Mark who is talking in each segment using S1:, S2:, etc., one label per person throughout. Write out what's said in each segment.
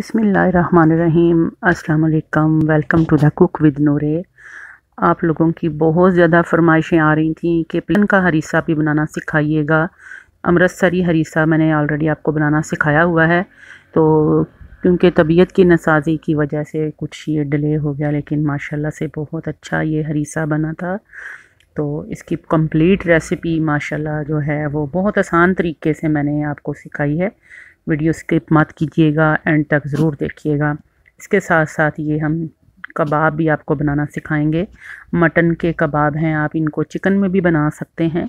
S1: बिस्मिल्लाहिर्रहमानिर्रहीम। अस्सलाम वालेकुम। Welcome to the cook with Noore. आप लोगों की बहुत ज़्यादा फरमाइशें आ रही थी कि प्लेन का हरीसा भी बनाना सिखाइएगा। अमृतसरी हरीसा मैंने ऑलरेडी आपको बनाना सिखाया हुआ है, तो क्योंकि तबीयत की नसाजी की वजह से कुछ ये डिले हो गया, लेकिन माशाल्लाह से बहुत अच्छा ये हरीसा बना था। तो इसकी कंप्लीट रेसिपी माशाल्लाह जो है वो बहुत आसान तरीके से मैंने आपको सिखाई है। वीडियो स्किप मत कीजिएगा, एंड तक ज़रूर देखिएगा। इसके साथ साथ ये हम कबाब भी आपको बनाना सिखाएंगे। मटन के कबाब हैं, आप इनको चिकन में भी बना सकते हैं।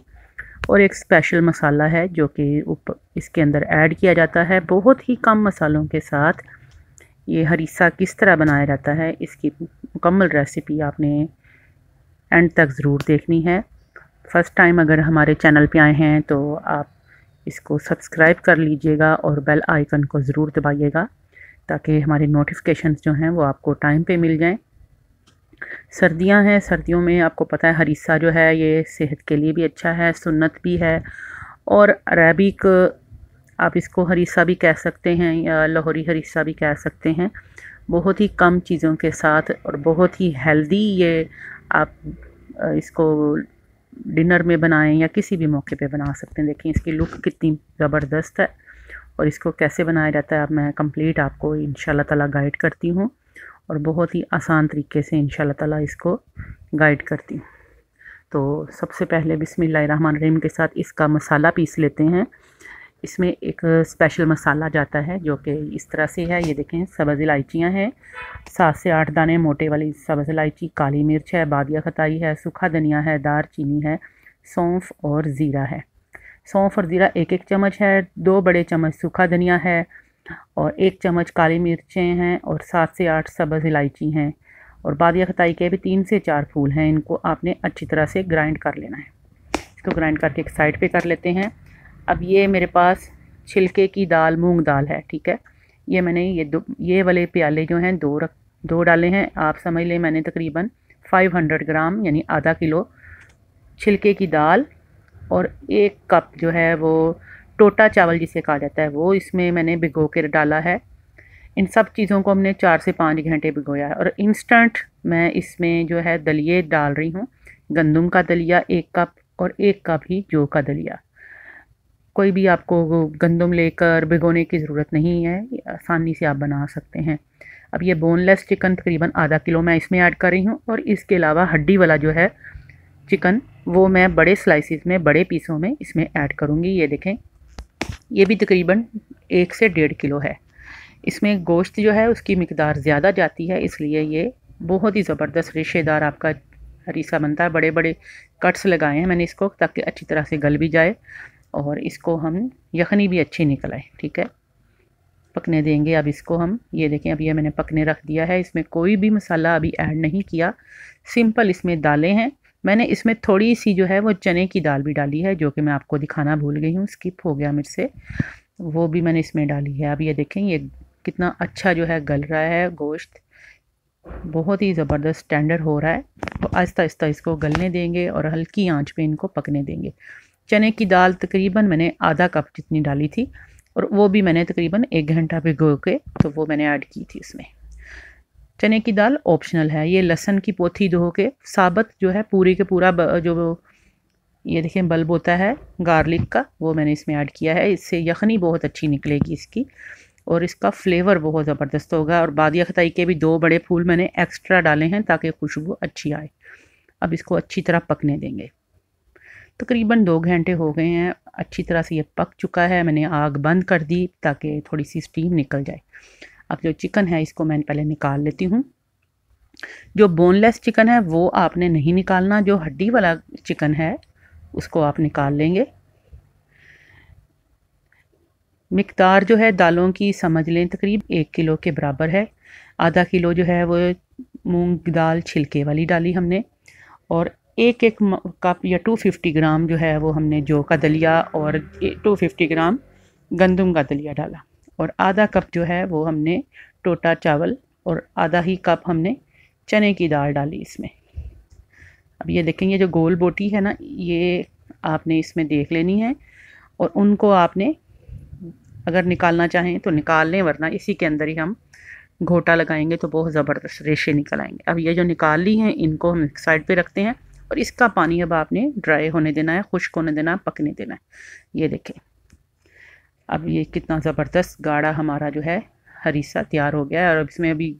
S1: और एक स्पेशल मसाला है जो कि ऊपर इसके अंदर ऐड किया जाता है। बहुत ही कम मसालों के साथ ये हरीसा किस तरह बनाया जाता है, इसकी मुकम्मल रेसिपी आपने एंड तक ज़रूर देखनी है। फ़र्स्ट टाइम अगर हमारे चैनल पे आए हैं तो आप इसको सब्सक्राइब कर लीजिएगा और बेल आइकन को ज़रूर दबाइएगा, ताकि हमारे नोटिफिकेशंस जो हैं वो आपको टाइम पे मिल जाएं। सर्दियां हैं, सर्दियों में आपको पता है हरीसा जो है ये सेहत के लिए भी अच्छा है, सुन्नत भी है। और अरेबिक आप इसको हरीसा भी कह सकते हैं या लाहौरी हरीसा भी कह सकते हैं। बहुत ही कम चीज़ों के साथ और बहुत ही हेल्दी ये आप इसको डिनर में बनाएं या किसी भी मौके पे बना सकते हैं। देखिए इसकी लुक कितनी ज़बरदस्त है, और इसको कैसे बनाया जाता है अब मैं कंप्लीट आपको इंशाल्लाह ताला गाइड करती हूँ, और बहुत ही आसान तरीके से इंशाल्लाह ताला इसको गाइड करती हूँ। तो सबसे पहले बिस्मिल्लाहिर्रहमानिर्रहीम के साथ इसका मसाला पीस लेते हैं। इसमें एक स्पेशल मसाला जाता है जो कि इस तरह से है। ये देखें, सब्ज़ इलायचियाँ हैं, 7 से 8 दाने मोटे वाली सब्ज़ इलायची, काली मिर्च है, बादिया खताई है, सूखा धनिया है, दार चीनी है, सौंफ और ज़ीरा है। सौंफ और ज़ीरा 1-1 चम्मच है, 2 बड़े चम्मच सूखा धनिया है, और 1 चम्मच काली मिर्चें हैं, और 7 से 8 सब्ज़ इलायची हैं, और बादिया खताई के भी 3 से 4 फूल हैं। इनको आपने अच्छी तरह से ग्राइंड कर लेना है। इसको ग्राइंड करके एक साइड पे कर लेते हैं। अब ये मेरे पास छिलके की दाल, मूंग दाल है, ठीक है। ये मैंने ये वाले प्याले जो हैं दो डाले हैं। आप समझ लें मैंने तकरीबन 500 ग्राम यानी आधा किलो छिलके की दाल, और 1 कप जो है वो टोटा चावल जिसे कहा जाता है वो इसमें मैंने भिगो कर डाला है। इन सब चीज़ों को हमने 4 से 5 घंटे भिगोया है। और इंस्टेंट मैं इसमें जो है दलिए डाल रही हूँ। गंदम का दलिया 1 कप, और 1 कप ही जौ का दलिया। कोई भी आपको गंदम लेकर भिगोने की ज़रूरत नहीं है, आसानी से आप बना सकते हैं। अब ये बोनलेस चिकन तकरीबन आधा किलो मैं इसमें ऐड कर रही हूँ, और इसके अलावा हड्डी वाला जो है चिकन वो मैं बड़े स्लाइसिस में, बड़े पीसों में इसमें ऐड करूँगी। ये देखें, ये भी तकरीबन 1 से 1.5 किलो है। इसमें गोश्त जो है उसकी मिकदार ज़्यादा जाती है, इसलिए ये बहुत ही ज़बरदस्त रेशेदार आपका हरीसा बनता है। बड़े बड़े कट्स लगाए हैं मैंने इसको, ताकि अच्छी तरह से गल भी जाए, और इसको हम यखनी भी अच्छी निकल आए, ठीक है। पकने देंगे अब इसको हम। ये देखें, अब ये मैंने पकने रख दिया है। इसमें कोई भी मसाला अभी ऐड नहीं किया, सिंपल इसमें दालें हैं। मैंने इसमें थोड़ी सी जो है वो चने की दाल भी डाली है, जो कि मैं आपको दिखाना भूल गई हूँ, स्किप हो गया मुझसे, वो भी मैंने इसमें डाली है। अब ये देखें ये कितना अच्छा जो है गल रहा है गोश्त, बहुत ही ज़बरदस्त स्टैंडर्ड हो रहा है। तो आहिस्ता आहिस्ता इसको गलने देंगे और हल्की आंच पे इनको पकने देंगे। चने की दाल तकरीबन मैंने आधा कप जितनी डाली थी, और वो भी मैंने तकरीबन 1 घंटा भिगो के तो वो मैंने ऐड की थी इसमें। चने की दाल ऑप्शनल है। ये लहसुन की पोथी धो के साबुत जो है पूरी के पूरा जो ये देखें बल्ब होता है गार्लिक का, वो मैंने इसमें ऐड किया है। इससे यखनी बहुत अच्छी निकलेगी इसकी, और इसका फ्लेवर बहुत ज़बरदस्त होगा। और बादिया खताई के भी 2 बड़े फूल मैंने एक्स्ट्रा डाले हैं ताकि खुशबू अच्छी आए। अब इसको अच्छी तरह पकने देंगे। तकरीबन 2 घंटे हो गए हैं, अच्छी तरह से ये पक चुका है। मैंने आग बंद कर दी ताकि थोड़ी सी स्टीम निकल जाए। अब जो चिकन है इसको मैं पहले निकाल लेती हूँ। जो बोनलेस चिकन है वो आपने नहीं निकालना, जो हड्डी वाला चिकन है उसको आप निकाल लेंगे। मिकदार जो है दालों की समझ लें तकरीब 1 किलो के बराबर है। आधा किलो जो है वो मूंग दाल छिलके वाली डाली हमने, और 1-1 कप या 250 ग्राम जो है वो हमने जौ का दलिया, और 250 ग्राम गंदम का दलिया डाला, और आधा कप जो है वो हमने टोटा चावल, और आधा ही कप हमने चने की दाल डाली इसमें। अब ये देखेंगे जो गोल बोटी है ना, ये आपने इसमें देख लेनी है, और उनको आपने अगर निकालना चाहें तो निकाल लें, वरना इसी के अंदर ही हम घोटा लगाएंगे तो बहुत ज़बरदस्त रेशे निकल आएंगे। अब ये जो निकाल ली हैं इनको हम साइड पे रखते हैं और इसका पानी अब आपने ड्राई होने देना है, खुश्क होने देना है, पकने देना है। ये देखें अब ये कितना ज़बरदस्त गाढ़ा हमारा जो है हरीसा तैयार हो गया है। और अब इसमें अभी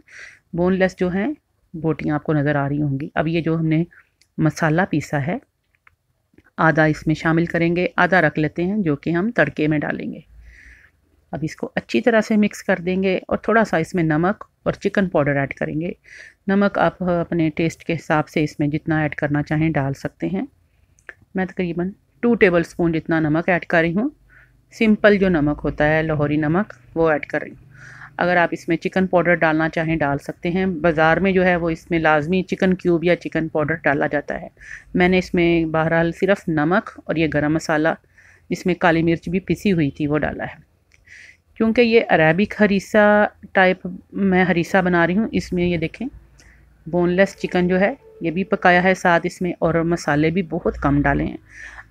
S1: बोनलेस जो हैं बोटियाँ आपको नज़र आ रही होंगी। अब ये जो हमने मसाला पीसा है आधा इसमें शामिल करेंगे, आधा रख लेते हैं जो कि हम तड़के में डालेंगे। अब इसको अच्छी तरह से मिक्स कर देंगे और थोड़ा सा इसमें नमक और चिकन पाउडर ऐड करेंगे। नमक आप अपने टेस्ट के हिसाब से इसमें जितना ऐड करना चाहें डाल सकते हैं। मैं तकरीबन 2 टेबलस्पून जितना नमक ऐड कर रही हूँ। सिंपल जो नमक होता है लाहौरी नमक वो ऐड कर रही हूँ। अगर आप इसमें चिकन पाउडर डालना चाहें डाल सकते हैं। बाज़ार में जो है वो इसमें लाजमी चिकन क्यूब या चिकन पाउडर डाला जाता है। मैंने इसमें बहरहाल सिर्फ नमक और ये गरम मसाला जिसमें काली मिर्च भी पिसी हुई थी वो डाला है। क्योंकि ये अरेबिक हरीसा टाइप मैं हरीसा बना रही हूँ, इसमें ये देखें बोनलेस चिकन जो है ये भी पकाया है साथ इसमें, और मसाले भी बहुत कम डाले हैं।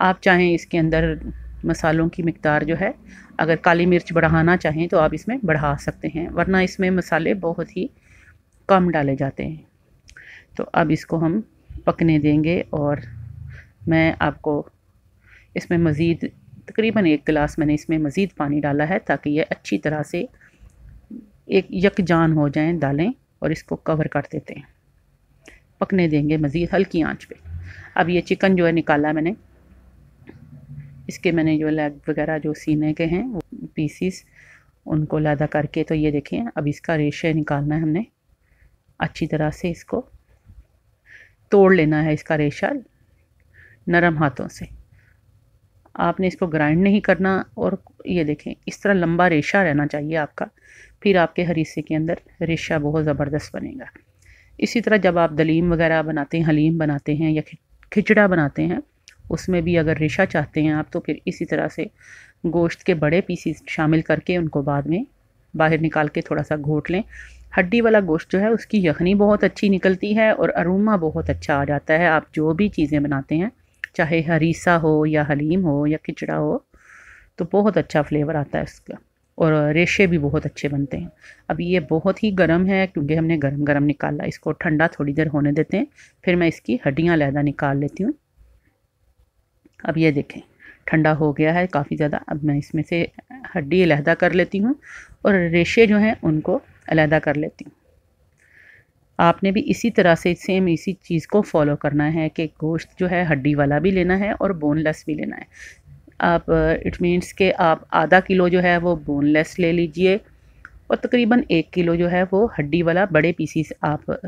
S1: आप चाहें इसके अंदर मसालों की मिकदार जो है अगर काली मिर्च बढ़ाना चाहें तो आप इसमें बढ़ा सकते हैं, वरना इसमें मसाले बहुत ही कम डाले जाते हैं। तो अब इसको हम पकने देंगे और मैं आपको इसमें मज़ीद तकरीबन 1 गिलास मैंने इसमें मज़ीद पानी डाला है ताकि ये अच्छी तरह से एक यकजान हो जाएं दालें, और इसको कवर कर देते हैं, पकने देंगे मज़ीद हल्की आंच पे। अब ये चिकन जो है निकाला मैंने, इसके मैंने जो लेग वगैरह जो सीने के हैं वो पीसीस उनको लादा करके, तो ये देखें अब इसका रेशे निकालना है हमने। अच्छी तरह से इसको तोड़ लेना है, इसका रेशा नरम हाथों से। आपने इसको ग्राइंड नहीं करना, और ये देखें इस तरह लंबा रेशा रहना चाहिए आपका, फिर आपके हरीसे के अंदर रेशा बहुत ज़बरदस्त बनेगा। इसी तरह जब आप दलीम वगैरह बनाते हैं, हलीम बनाते हैं या खिचड़ा बनाते हैं, उसमें भी अगर रेशा चाहते हैं आप तो फिर इसी तरह से गोश्त के बड़े पीसीस शामिल करके उनको बाद में बाहर निकाल के थोड़ा सा घोट लें। हड्डी वाला गोश्त जो है उसकी यखनी बहुत अच्छी निकलती है और अरोमा बहुत अच्छा आ जाता है। आप जो भी चीज़ें बनाते हैं, चाहे हरीसा हो या हलीम हो या खिचड़ा हो, तो बहुत अच्छा फ्लेवर आता है उसका, और रेशे भी बहुत अच्छे बनते हैं। अब ये बहुत ही गर्म है क्योंकि हमने गरम गरम निकाला, इसको ठंडा थोड़ी देर होने देते हैं, फिर मैं इसकी हड्डियाँ अलहदा निकाल लेती हूँ। अब ये देखें ठंडा हो गया है काफ़ी ज़्यादा। अब मैं इसमें से हड्डी अलहदा कर लेती हूँ और रेशे जो हैं उनको अलहदा कर लेती हूँ। आपने भी इसी तरह से सेम इसी चीज़ को फॉलो करना है कि गोश्त जो है हड्डी वाला भी लेना है और बोनलेस भी लेना है। आप इट मीन्स के आप आधा किलो जो है वो बोनलेस ले लीजिए और तकरीबन 1 किलो जो है वो हड्डी वाला बड़े पीसीस। आप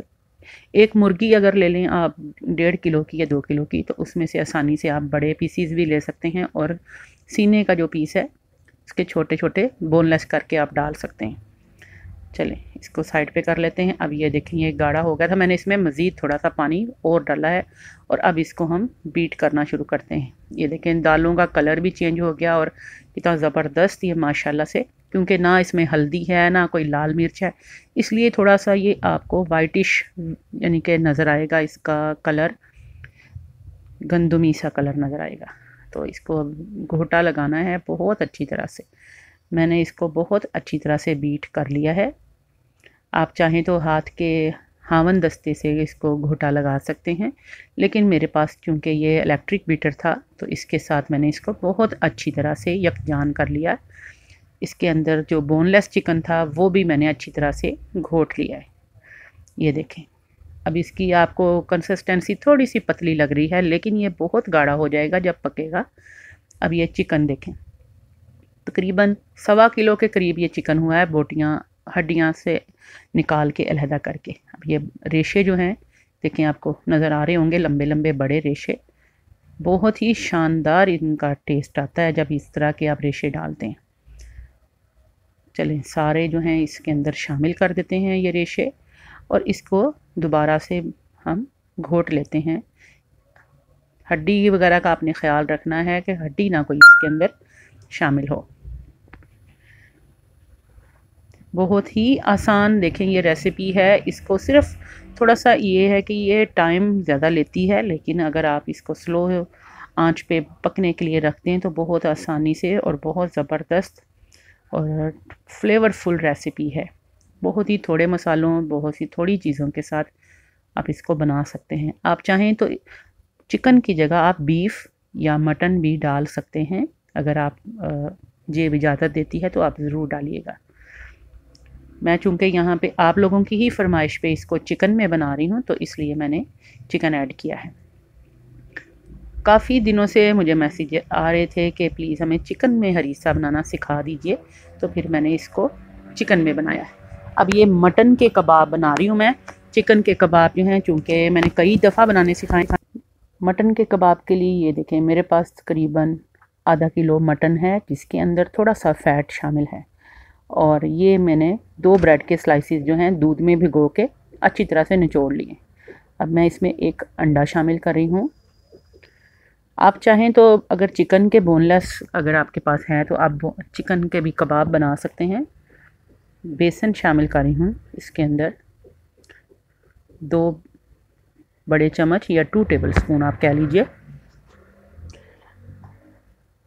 S1: एक मुर्गी अगर ले लें आप 1.5 किलो की या 2 किलो की, तो उसमें से आसानी से आप बड़े पीसीस भी ले सकते हैं, और सीने का जो पीस है उसके छोटे छोटे बोनलेस करके आप डाल सकते हैं। चलें इसको साइड पे कर लेते हैं। अब ये देखें ये गाढ़ा हो गया था, मैंने इसमें मज़ीद थोड़ा सा पानी और डाला है और अब इसको हम बीट करना शुरू करते हैं। ये देखें दालों का कलर भी चेंज हो गया और कितना ज़बरदस्त ये माशाल्लाह से, क्योंकि ना इसमें हल्दी है ना कोई लाल मिर्च है, इसलिए थोड़ा सा ये आपको वाइटिश यानी कि नज़र आएगा, इसका कलर गंदमी सा कलर नज़र आएगा। तो इसको अब घोटा लगाना है बहुत अच्छी तरह से। मैंने इसको बहुत अच्छी तरह से बीट कर लिया है। आप चाहें तो हाथ के हावन दस्ते से इसको घोटा लगा सकते हैं, लेकिन मेरे पास चूँकि ये इलेक्ट्रिक बीटर था तो इसके साथ मैंने इसको बहुत अच्छी तरह से यकजान कर लिया। इसके अंदर जो बोनलेस चिकन था वो भी मैंने अच्छी तरह से घोट लिया है। ये देखें अब इसकी आपको कंसिस्टेंसी थोड़ी सी पतली लग रही है, लेकिन ये बहुत गाढ़ा हो जाएगा जब पकेगा। अब ये चिकन देखें तकरीबन 1.25 किलो के करीब ये चिकन हुआ है, बोटियाँ हड्डियाँ से निकाल के अलहदा करके। अब ये रेशे जो हैं देखें आपको नज़र आ रहे होंगे, लंबे लंबे बड़े रेशे, बहुत ही शानदार इनका टेस्ट आता है जब इस तरह के आप रेशे डालते हैं। चलें सारे जो हैं इसके अंदर शामिल कर देते हैं ये रेशे, और इसको दोबारा से हम घोट लेते हैं। हड्डी वगैरह का आपने ख्याल रखना है कि हड्डी ना कोई इसके अंदर शामिल हो। बहुत ही आसान देखें ये रेसिपी है। इसको सिर्फ थोड़ा सा ये है कि ये टाइम ज़्यादा लेती है, लेकिन अगर आप इसको स्लो आंच पे पकने के लिए रखते हैं तो बहुत आसानी से और बहुत ज़बरदस्त और फ्लेवरफुल रेसिपी है। बहुत ही थोड़े मसालों, बहुत ही थोड़ी चीज़ों के साथ आप इसको बना सकते हैं। आप चाहें तो चिकन की जगह आप बीफ या मटन भी डाल सकते हैं। अगर आप जेब इजाज़त देती है तो आप ज़रूर डालिएगा। मैं चूँकि यहाँ पे आप लोगों की ही फरमाइश पे इसको चिकन में बना रही हूँ, तो इसलिए मैंने चिकन ऐड किया है। काफ़ी दिनों से मुझे मैसेज आ रहे थे कि प्लीज़ हमें चिकन में हरीसा बनाना सिखा दीजिए, तो फिर मैंने इसको चिकन में बनाया है। अब ये मटन के कबाब बना रही हूँ मैं। चिकन के कबाब जो हैं चूँकि मैंने कई दफ़ा बनाने सिखाए। मटन के कबाब के लिए ये देखें, मेरे पास तकरीबन आधा किलो मटन है, जिसके अंदर थोड़ा सा फ़ैट शामिल है। और ये मैंने 2 ब्रेड के स्लाइसेस जो हैं दूध में भिगो के अच्छी तरह से निचोड़ लिए। अब मैं इसमें एक अंडा शामिल कर रही हूँ। आप चाहें तो अगर चिकन के बोनलेस अगर आपके पास है तो आप चिकन के भी कबाब बना सकते हैं। बेसन शामिल कर रही हूँ इसके अंदर, 2 बड़े चम्मच या 2 टेबलस्पून आप कह लीजिए।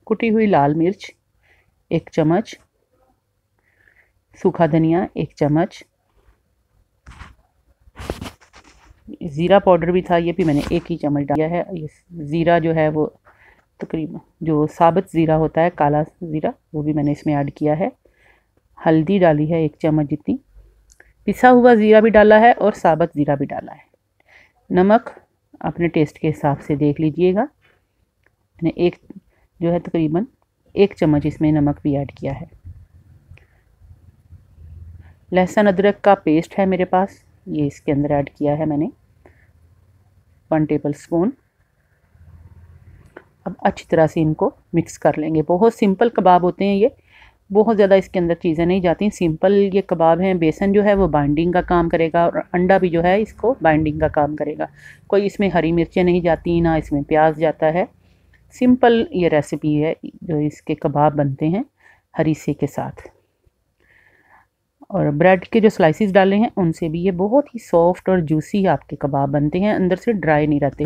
S1: कुटी हुई लाल मिर्च 1 चम्मच, सूखा धनिया 1 चम्मच, ज़ीरा पाउडर भी था, ये भी मैंने 1 ही चम्मच डाला है। ये ज़ीरा जो है वो तकरीबन जो साबुत ज़ीरा होता है, काला ज़ीरा, वो भी मैंने इसमें ऐड किया है। हल्दी डाली है 1 चम्मच जितनी, पिसा हुआ ज़ीरा भी डाला है और साबुत ज़ीरा भी डाला है। नमक अपने टेस्ट के हिसाब से देख लीजिएगा। मैंने एक जो है तकरीबन 1 चम्मच इसमें नमक भी ऐड किया है। लहसुन अदरक का पेस्ट है मेरे पास, ये इसके अंदर ऐड किया है मैंने 1 टेबलस्पून। अब अच्छी तरह से इनको मिक्स कर लेंगे। बहुत सिंपल कबाब होते हैं ये, बहुत ज़्यादा इसके अंदर चीज़ें नहीं जाती, सिंपल ये कबाब हैं। बेसन जो है वो बाइंडिंग का काम करेगा और अंडा भी जो है इसको बाइंडिंग का काम करेगा। कोई इसमें हरी मिर्चें नहीं जाती, ना इसमें प्याज जाता है। सिंपल ये रेसिपी है जो इसके कबाब बनते हैं हरीसे के साथ। और ब्रेड के जो स्लाइसेस डाले हैं उनसे भी ये बहुत ही सॉफ्ट और जूसी आपके कबाब बनते हैं, अंदर से ड्राई नहीं रहते।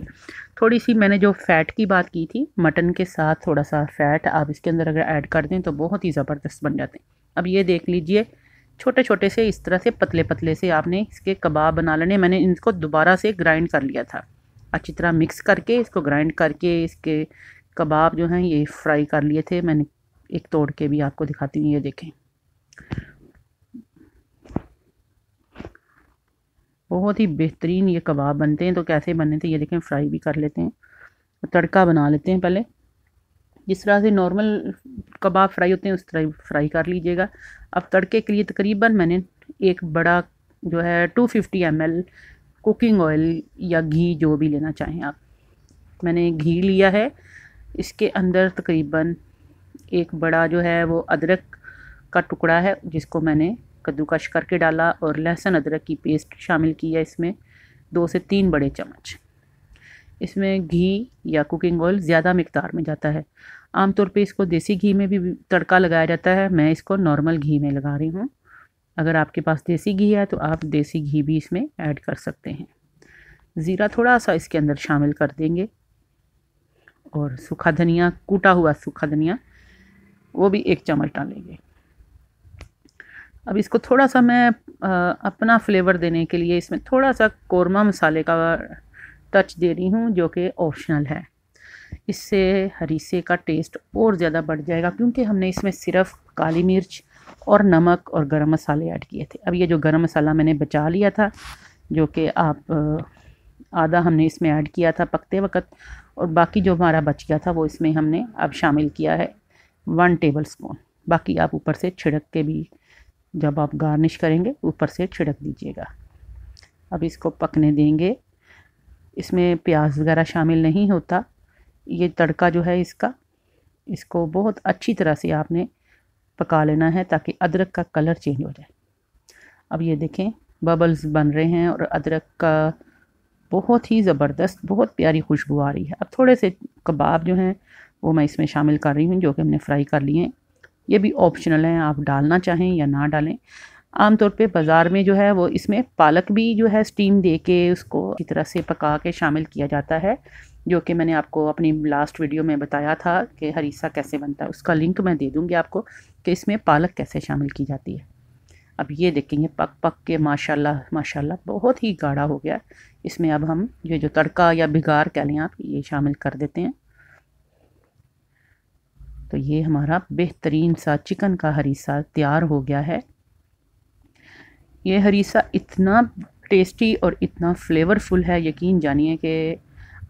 S1: थोड़ी सी मैंने जो फ़ैट की बात की थी, मटन के साथ थोड़ा सा फ़ैट आप इसके अंदर अगर ऐड कर दें तो बहुत ही ज़बरदस्त बन जाते हैं। अब ये देख लीजिए, छोटे छोटे से इस तरह से पतले पतले से आपने इसके कबाब बना लेने। मैंने इनको दोबारा से ग्राइंड कर लिया था, अच्छी तरह मिक्स करके इसको ग्राइंड करके इसके कबाब जो हैं ये फ्राई कर लिए थे। मैंने एक तोड़ के भी आपको दिखाती हूँ, ये देखें, बहुत ही बेहतरीन ये कबाब बनते हैं। तो कैसे बने थे ये देखें, फ्राई भी कर लेते हैं, तड़का बना लेते हैं पहले। जिस तरह से नॉर्मल कबाब फ्राई होते हैं उस तरह फ्राई कर लीजिएगा। अब तड़के के लिए तकरीबन मैंने एक बड़ा जो है 250 ml कुकिंग ऑयल या घी, जो भी लेना चाहें आप, मैंने घी लिया है। इसके अंदर तकरीबन एक बड़ा जो है वो अदरक का टुकड़ा है जिसको मैंने कद्दूकश करके डाला, और लहसुन अदरक की पेस्ट शामिल की है इसमें 2 से 3 बड़े चम्मच। इसमें घी या कुकिंग ऑयल ज़्यादा मिकदार में जाता है। आमतौर पे इसको देसी घी में भी तड़का लगाया जाता है, मैं इसको नॉर्मल घी में लगा रही हूँ। अगर आपके पास देसी घी है तो आप देसी घी भी इसमें ऐड कर सकते हैं। ज़ीरा थोड़ा सा इसके अंदर शामिल कर देंगे, और सूखा धनिया, कूटा हुआ सूखा धनिया, वो भी 1 चम्मच डालेंगे। अब इसको थोड़ा सा मैं अपना फ्लेवर देने के लिए इसमें थोड़ा सा कोरमा मसाले का टच दे रही हूँ, जो कि ऑप्शनल है। इससे हरीसे का टेस्ट और ज़्यादा बढ़ जाएगा, क्योंकि हमने इसमें सिर्फ काली मिर्च और नमक और गरम मसाले ऐड किए थे। अब ये जो गरम मसाला मैंने बचा लिया था, जो कि आप आधा हमने इसमें ऐड किया था पकते वक्त, और बाकी जो हमारा बच गया था वो इसमें हमने अब शामिल किया है 1 टेबलस्पून। बाकी आप ऊपर से छिड़क के भी, जब आप गार्निश करेंगे ऊपर से छिड़क दीजिएगा। अब इसको पकने देंगे। इसमें प्याज वगैरह शामिल नहीं होता। ये तड़का जो है इसको बहुत अच्छी तरह से आपने पका लेना है ताकि अदरक का कलर चेंज हो जाए। अब ये देखें, बबल्स बन रहे हैं और अदरक का बहुत ही ज़बरदस्त, बहुत प्यारी खुशबू आ रही है। अब थोड़े से कबाब जो हैं वो मैं इसमें शामिल कर रही हूँ, जो कि हमने फ्राई कर लिए हैं। ये भी ऑप्शनल है, आप डालना चाहें या ना डालें। आमतौर पे बाज़ार में जो है वो इसमें पालक भी जो है स्टीम दे के उसको इस तरह से पका के शामिल किया जाता है, जो कि मैंने आपको अपनी लास्ट वीडियो में बताया था कि हरीसा कैसे बनता है। उसका लिंक मैं दे दूँगी आपको कि इसमें पालक कैसे शामिल की जाती है। अब ये देखेंगे पक पक के माशाल्लाह माशाल्लाह बहुत ही गाढ़ा हो गया। इसमें अब हम ये जो तड़का या बिगार कह लें आप, ये शामिल कर देते हैं। तो ये हमारा बेहतरीन सा चिकन का हरीसा तैयार हो गया है। ये हरीसा इतना टेस्टी और इतना फ्लेवरफुल है, यकीन जानिए कि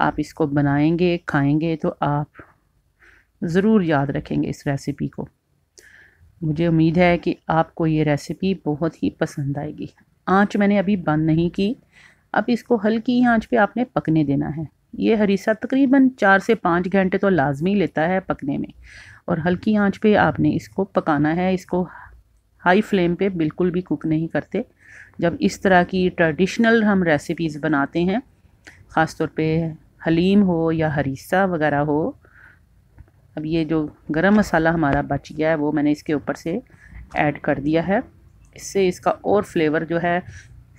S1: आप इसको बनाएंगे खाएंगे तो आप ज़रूर याद रखेंगे इस रेसिपी को। मुझे उम्मीद है कि आपको ये रेसिपी बहुत ही पसंद आएगी। आंच मैंने अभी बंद नहीं की, अब इसको हल्की आंच पे आपने पकने देना है। ये हरीसा तकरीबन 4 से 5 घंटे तो लाजमी लेता है पकने में, और हल्की आंच पे आपने इसको पकाना है। इसको हाई फ्लेम पे बिल्कुल भी कुक नहीं करते। जब इस तरह की ट्रेडिशनल हम रेसिपीज़ बनाते हैं, ख़ास तौर पे हलीम हो या हरीसा वगैरह हो। अब ये जो गरम मसाला हमारा बच गया है वो मैंने इसके ऊपर से ऐड कर दिया है। इससे इसका और फ्लेवर जो है,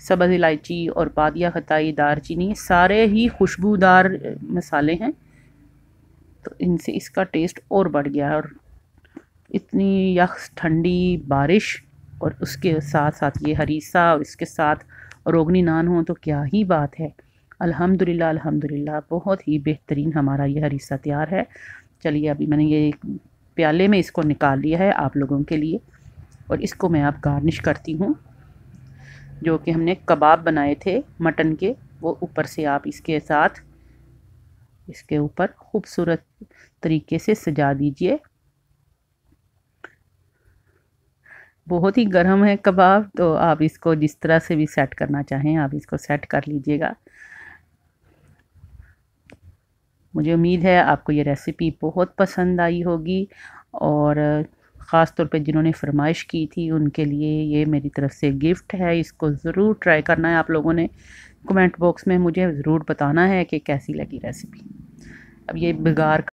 S1: सब्ज़ इलायची और बादिया खताई, दारचीनी, सारे ही खुशबूदार मसाले हैं, तो इनसे इसका टेस्ट और बढ़ गया है। और इतनी यख ठंडी बारिश और उसके साथ साथ ये हरीसा और इसके साथ रोगनी नान हो तो क्या ही बात है। अल्हम्दुलिल्लाह अल्हम्दुलिल्लाह बहुत ही बेहतरीन हमारा ये हरीसा तैयार है। चलिए अभी मैंने ये प्याले में इसको निकाल लिया है आप लोगों के लिए, और इसको मैं अब गार्निश करती हूँ। जो कि हमने कबाब बनाए थे मटन के, वो ऊपर से आप इसके साथ इसके ऊपर खूबसूरत तरीके से सजा दीजिए। बहुत ही गर्म है कबाब, तो आप इसको जिस तरह से भी सेट करना चाहें आप इसको सेट कर लीजिएगा। मुझे उम्मीद है आपको ये रेसिपी बहुत पसंद आई होगी, और ख़ास तौर पे जिन्होंने फरमाइश की थी उनके लिए ये मेरी तरफ से गिफ्ट है। इसको ज़रूर ट्राई करना है आप लोगों ने। कमेंट बॉक्स में मुझे ज़रूर बताना है कि कैसी लगी रेसिपी। अब ये बिगार